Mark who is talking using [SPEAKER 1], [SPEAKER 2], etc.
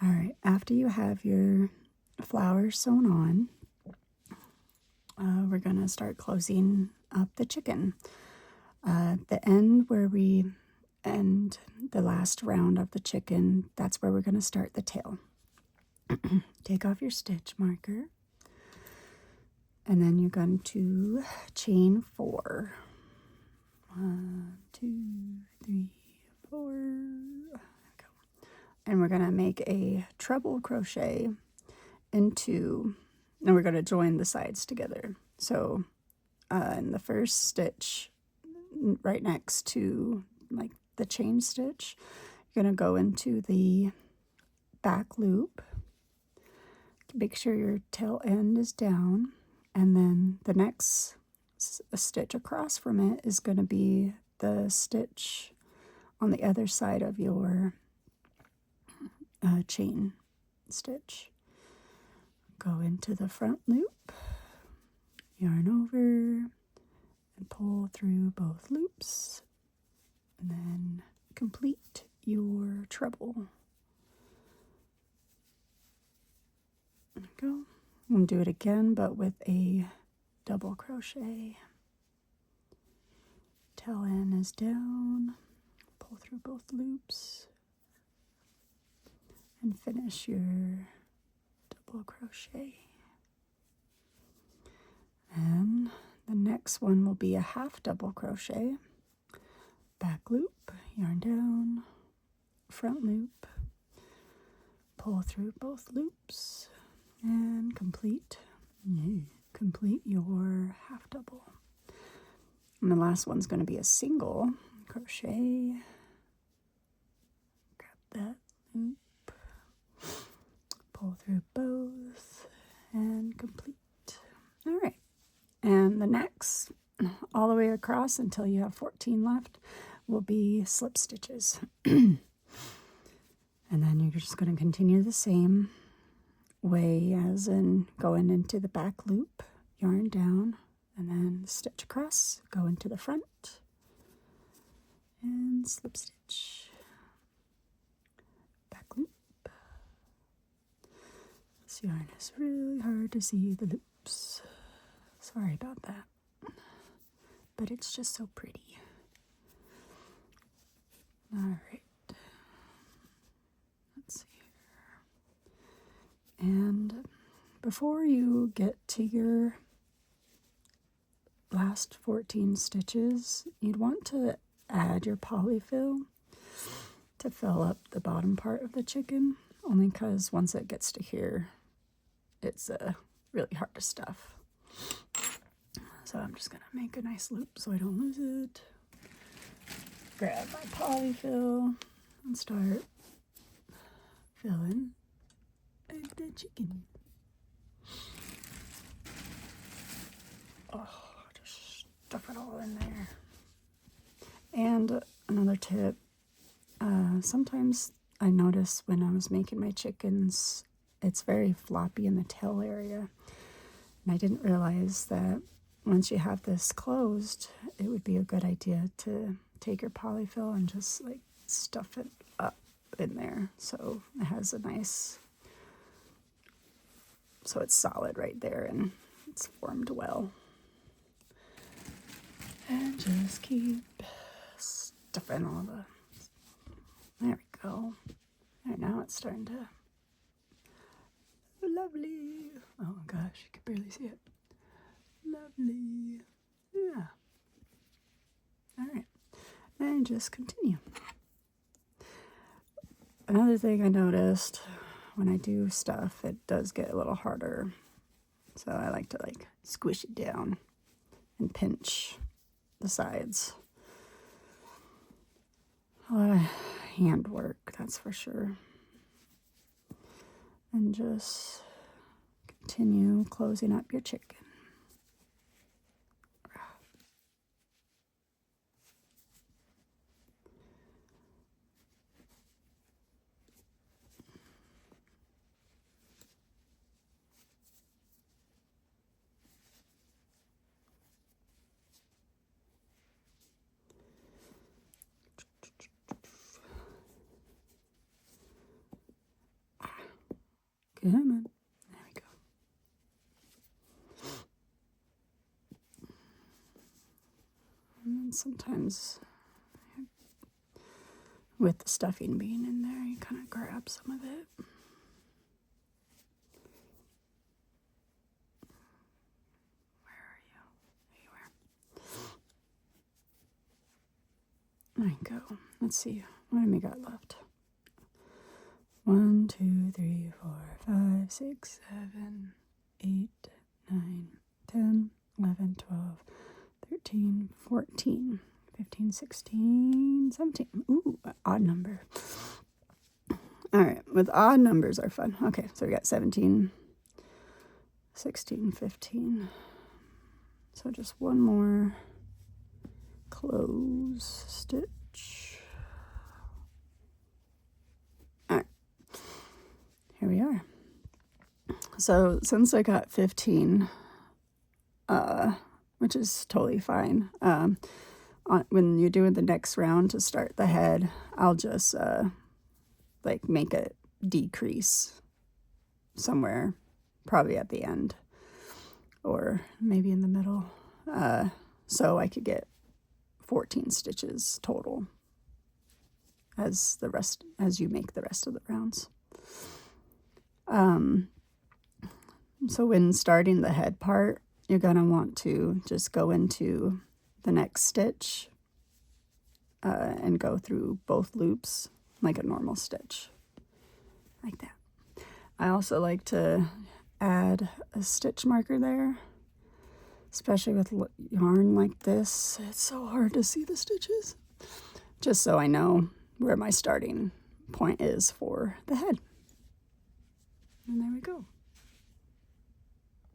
[SPEAKER 1] All right, after you have your flowers sewn on, we're going to start closing up the chicken. The end where we end the last round of the chicken, that's where we're going to start the tail. Take off your stitch marker, and then you're going to chain 4. 1, 2, 3, 4. Go. And we're going to make a treble crochet into, and we're going to join the sides together. So in the first stitch, right next to like the chain stitch, you're going to go into the back loop. Make sure your tail end is down, and then the next stitch across from it is going to be the stitch on the other side of your chain stitch. Go into the front loop, yarn over, and pull through both loops, and then complete your treble. There we go. And do it again, but with a double crochet. Tail end is down, pull through both loops, and finish your double crochet. And the next one will be a half double crochet, back loop, yarn down, front loop, pull through both loops, and complete your half double. And the last one's going to be a single crochet. Grab that loop, pull through both, and complete. All right. And the next, all the way across until you have 14 left, will be slip stitches. And then you're just going to continue the same way as in going into the back loop, yarn down, and then stitch across, go into the front, and slip stitch, back loop. This yarn is really hard to see the loops. Sorry about that, but it's just so pretty. All right, let's see here. And before you get to your last 14 stitches, you'd want to add your polyfill to fill up the bottom part of the chicken, only because once it gets to here, it's really hard to stuff. So I'm just going to make a nice loop so I don't lose it. Grab my polyfill and start filling the chicken. Oh, just stuff it all in there. And another tip, sometimes I notice when I was making my chickens, it's very floppy in the tail area. And I didn't realize that once you have this closed, it would be a good idea to take your polyfill and just like stuff it up in there so it has a nice, so it's solid right there and it's formed well. And just keep stuffing all the, there we go. And now it's starting to, lovely. Oh my gosh, you can barely see it. Lovely. Yeah. All right. And just continue. Another thing I noticed when I do stuff, it does get a little harder. So I like to like squish it down and pinch the sides. A lot of handwork, that's for sure. And just continue closing up your chicken. Come on. There we go. And then sometimes with the stuffing being in there, you kind of grab some of it. Where are you? There you go. Let's see. What have we got left? 1, 2, 3, 4, 5, 6, 7, 8, 9, 10, 11, 12, 13, 14, 15, 16, 17. Ooh, odd number. All right, with odd numbers are fun. Okay, so we got 17, 16, 15. So just one more close stitch. All right, here we are. So since I got 15, which is totally fine, when you're doing the next round to start the head, I'll just like make a decrease somewhere, probably at the end or maybe in the middle, so I could get 14 stitches total as you make the rest of the rounds. So when starting the head part, you're gonna want to just go into the next stitch and go through both loops like a normal stitch, like that. I also like to add a stitch marker there, especially with yarn like this. It's so hard to see the stitches, just so I know where my starting point is for the head. And there we go.